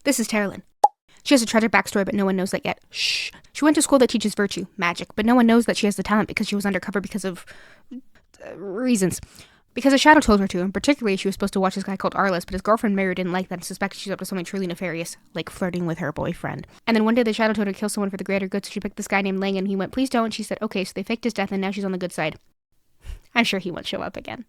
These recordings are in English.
This is Theraline. She has a tragic backstory, but no one knows that yet. Shh. She went to school that teaches virtue, magic, but no one knows that she has the talent because she was undercover because of reasons. Because a shadow told her to, and particularly she was supposed to watch this guy called Arliss, but his girlfriend Mary didn't like that and suspected she's up to something truly nefarious, like flirting with her boyfriend. And then one day the shadow told her to kill someone for the greater good, so she picked this guy named Lang, and he went, please don't, and she said, okay, so they faked his death, and now she's on the good side. I'm sure he won't show up again.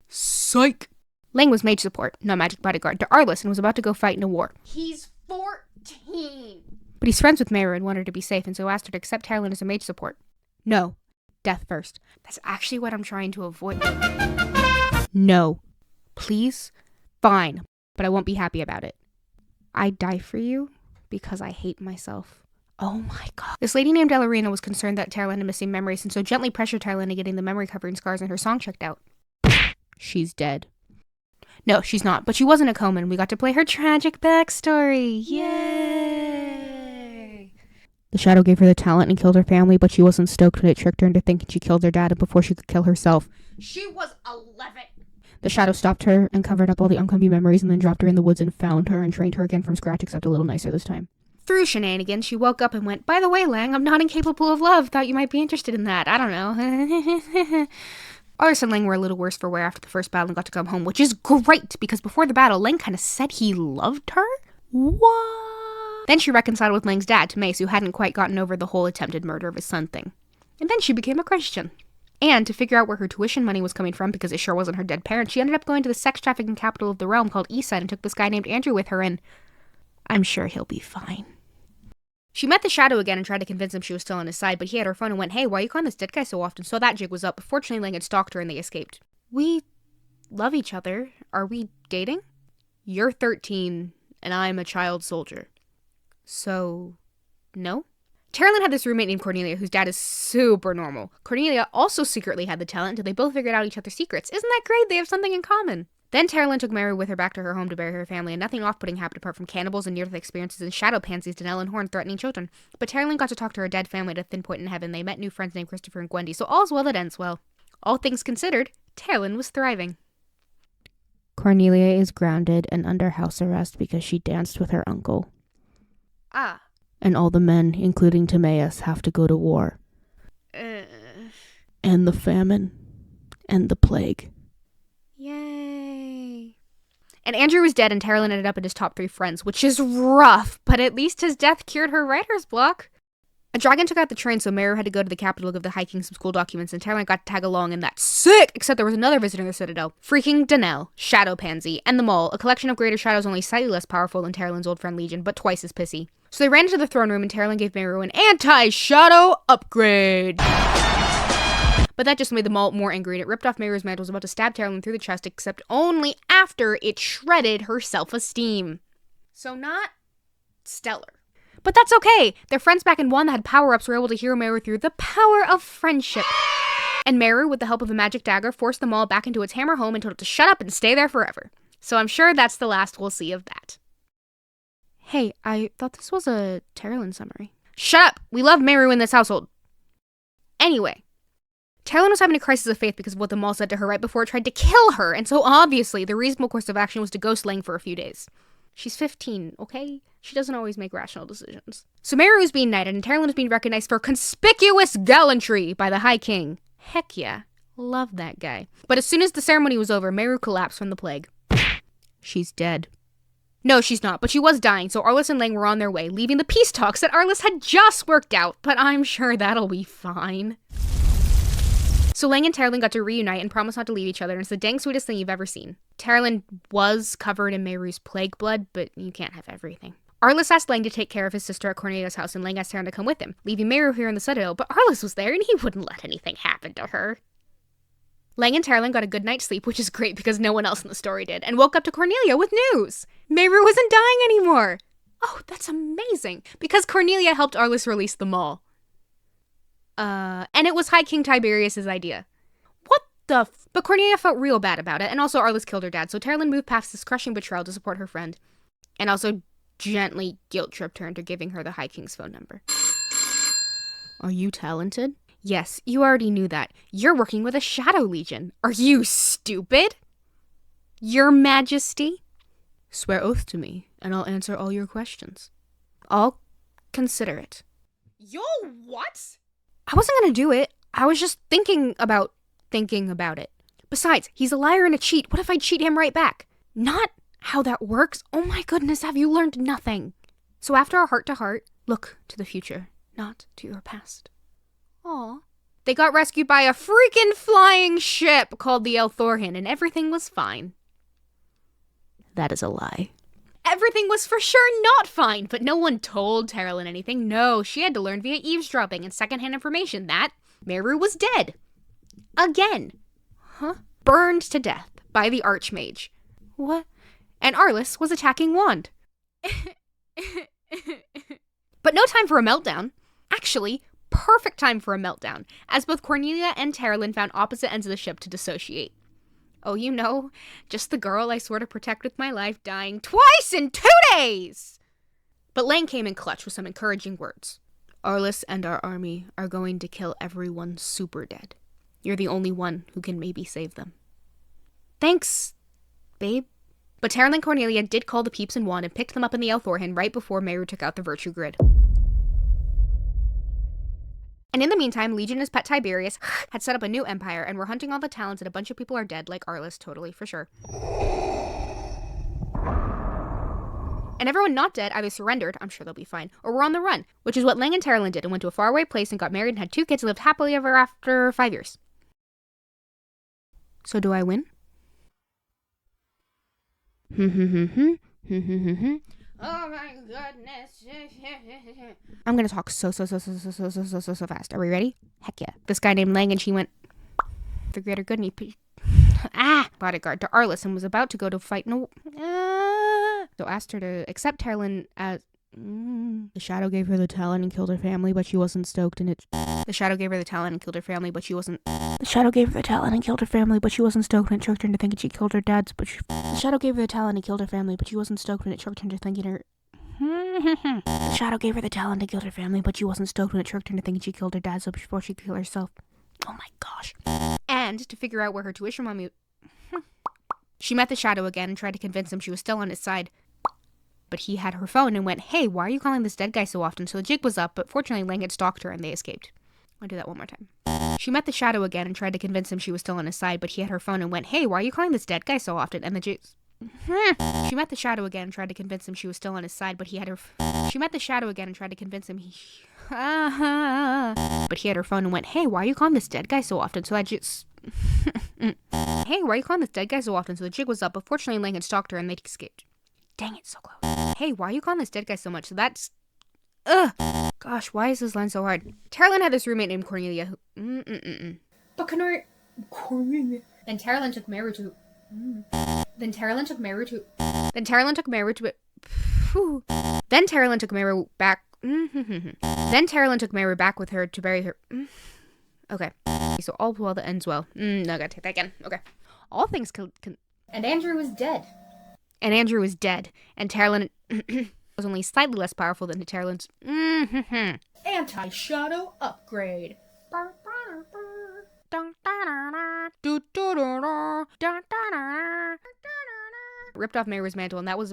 Psych! Lang was mage support, not magic bodyguard, to Arliss, and was about to go fight in a war. He's 14! But he's friends with Mary and wanted her to be safe, and so asked her to accept Theraline as a mage support. No. Death first. That's actually what I'm trying to avoid. No. Please? Fine. But I won't be happy about it. I die for you because I hate myself. Oh my god. This lady named Ellerina was concerned that Theraline had missing memories, and so gently pressured Theraline into getting the memory covering scars in her song checked out. She's dead. No, she's not, but she was in a coma, and we got to play her tragic backstory. Yay! The shadow gave her the talent and killed her family, but she wasn't stoked when it tricked her into thinking she killed her dad and before she could kill herself. She was 11! The shadow stopped her and covered up all the uncomfy memories and then dropped her in the woods and found her and trained her again from scratch, except a little nicer this time. Through shenanigans, she woke up and went, by the way, Lang, I'm not incapable of love. Thought you might be interested in that. I don't know. Arliss and Lang were a little worse for wear after the first battle and got to come home, which is great, because before the battle, Lang kind of said he loved her? What? Then she reconciled with Lang's dad, to Mace, who hadn't quite gotten over the whole attempted murder of his son thing. And then she became a Christian. And to figure out where her tuition money was coming from, because it sure wasn't her dead parents, she ended up going to the sex trafficking capital of the realm called Eastside and took this guy named Andrew with her, and I'm sure he'll be fine. She met the shadow again and tried to convince him she was still on his side, but he had her phone and went, hey, why are you calling this dead guy so often? So that jig was up, but fortunately Lang had stalked her and they escaped. We love each other. Are we dating? You're 13 and I'm a child soldier. So, no? Theraline had this roommate named Cornelia, whose dad is super normal. Cornelia also secretly had the talent until they both figured out each other's secrets. Isn't that great? They have something in common. Then Theraline took Mary with her back to her home to bury her family, and nothing off-putting happened apart from cannibals and near-death experiences and shadow pansies and Ellen Horn threatening children. But Theraline got to talk to her dead family at a thin point in heaven. They met new friends named Christopher and Gwendy, so all's well that ends well. All things considered, Theraline was thriving. Cornelia is grounded and under house arrest because she danced with her uncle. Ah. And all the men, including Timaeus, have to go to war. And the famine. And the plague. Yay. And Andrew was dead and Theraline ended up in his top 3 friends, which is rough, but at least his death cured her writer's block. A dragon took out the train, so Meru had to go to the capital to give the High King some school documents, and Theraline got to tag along, and that's sick! Except there was another visitor in the Citadel. Freaking Danelle, Shadow Pansy, and the Maul, a collection of greater shadows only slightly less powerful than Teraline's old friend Legion, but twice as pissy. So they ran into the throne room, and Theraline gave Meru an anti-shadow upgrade! But that just made the Maul more angry, and it ripped off Meru's mantle, was about to stab Theraline through the chest, except only after it shredded her self-esteem. So not stellar. But that's okay! Their friends back in one that had power-ups were able to hero Meru through the power of friendship. And Meru, with the help of a magic dagger, forced them all back into its hammer home and told it to shut up and stay there forever. So I'm sure that's the last we'll see of that. Hey, I thought this was a Theraline summary. Shut up! We love Meru in this household. Anyway. Theraline was having a crisis of faith because of what the Maul said to her right before it tried to kill her, and so obviously the reasonable course of action was to ghost Lang for a few days. She's 15, okay? She doesn't always make rational decisions. So Meru is being knighted, and Theraline is being recognized for conspicuous gallantry by the High King. Heck yeah. Love that guy. But as soon as the ceremony was over, Meru collapsed from the plague. She's dead. No, she's not, but she was dying, so Arliss and Lang were on their way, leaving the peace talks that Arliss had just worked out, but I'm sure that'll be fine. So Lang and Theraline got to reunite and promise not to leave each other, and it's the dang sweetest thing you've ever seen. Theraline was covered in Meru's plague blood, but you can't have everything. Arliss asked Lang to take care of his sister at Cornelia's house, and Lang asked Theraline to come with him, leaving Meru here in the Citadel, but Arliss was there, and he wouldn't let anything happen to her. Lang and Theraline got a good night's sleep, which is great because no one else in the story did, and woke up to Cornelia with news! Meru wasn't dying anymore! Oh, that's amazing! Because Cornelia helped Arliss release the Maul. And it was High King Tiberius's idea. What the But Cornelia felt real bad about it, and also Arliss killed her dad, so Theraline moved past this crushing betrayal to support her friend. And also gently guilt-tripped her into giving her the High King's phone number. Are you talented? Yes, you already knew that. You're working with a Shadow Legion. Are you stupid? Your Majesty? Swear oath to me, and I'll answer all your questions. I'll consider it. Yo, what? I wasn't gonna do it. I was just thinking about it. Besides, he's a liar and a cheat. What if I cheat him right back? Not how that works. Oh my goodness, have you learned nothing? So after a heart-to-heart, look to the future, not to your past. Aw. They got rescued by a freaking flying ship called the Thorhin, and everything was fine. That is a lie. Everything was for sure not fine, but no one told Theraline anything. No, she had to learn via eavesdropping and secondhand information that Meru was dead. Again. Huh? Burned to death by the Archmage. What? And Arliss was attacking Wand. But no time for a meltdown. Actually, perfect time for a meltdown, as both Cornelia and Theraline found opposite ends of the ship to dissociate. Oh, you know, just the girl I swore to protect with my life dying twice in 2 days! But Lang came in clutch with some encouraging words. Arliss and our army are going to kill everyone super dead. You're the only one who can maybe save them. Thanks, babe. But Theraline and Cornelia did call the peeps and Wand and picked them up in the Thorhin right before Meru took out the virtue grid. And in the meantime, Legion and his pet Tiberius had set up a new empire and were hunting all the talents, and a bunch of people are dead, like Arliss, totally, for sure. And everyone not dead either surrendered, I'm sure they'll be fine, or were on the run, which is what Lang and Theraline did, and went to a faraway place and got married and had 2 kids and lived happily ever after 5 years. So do I win? Oh my goodness. I'm gonna talk so fast. Are we ready? Heck yeah. This guy named Lang, and she went the greater good, and he bodyguard to Arliss and was about to go to fight so asked her to accept Theraline as the shadow gave her the talent and killed her family, but she wasn't stoked, and the shadow gave her the talent and killed her family, but she wasn't the shadow gave her the talent and killed her family, but she wasn't stoked, and it tricked her into thinking she killed her dad's, the shadow gave her the talent and killed her family, but she wasn't stoked, and it tricked her into thinking her the shadow gave her the talent and killed her family, but she wasn't stoked, and it tricked her into thinking she killed her dad so before she killed herself. Oh my gosh. And to figure out where her tuition money she met the shadow again and tried to convince him she was still on his side. But he had her phone and went, "Hey, why are you calling this dead guy so often?" So the jig was up, but fortunately Lang had stalked her and they escaped. I'll do that one more time. She met the shadow again and tried to convince him she was still on his side, but he had her phone and went, "Hey, why are you calling this dead guy so often?" And the jig... She met the shadow again and tried to convince him she was still on his side, but he had her... She met the shadow again and tried to convince him But he had her phone and went, "Hey, why are you calling this dead guy so often?" So I just... Hey, why are you calling this dead guy so often? So the jig was up, but fortunately Lang had stalked her and they escaped. Dang it, so close. Hey, why are you calling this dead guy so much? So that's... Gosh, why is this line so hard? Theraline had this roommate named Cornelia who... But Cornelia... Then Theraline took Meru to... Then Theraline took Meru to... Then Theraline took Meru to... Then Theraline took Meru back... Then Theraline took Meru back with her to bury her... Okay. So all well that ends well. No, I gotta take that again. Okay. All things And Andrew was dead. And Andrew was dead. And Theraline was only slightly less powerful than Teraline's... Anti-shadow upgrade. Ripped off Meru's mantle, and that was...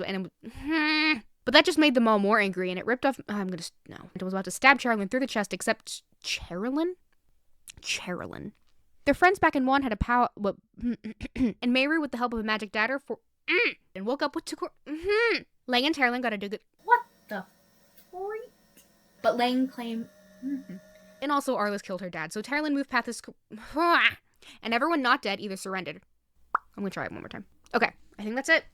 But that just made them all more angry, and it ripped off... No. It was about to stab Theraline through the chest, except... Theraline? Their friends back in Wand had a power... and Meru, with the help of a magic dagger, and woke up with 2 Lang and Theraline got a good... What the freak? But Lang claimed... And also Arliss killed her dad, so Theraline moved past this... And everyone not dead either surrendered. I'm gonna try it one more time. Okay, I think that's it.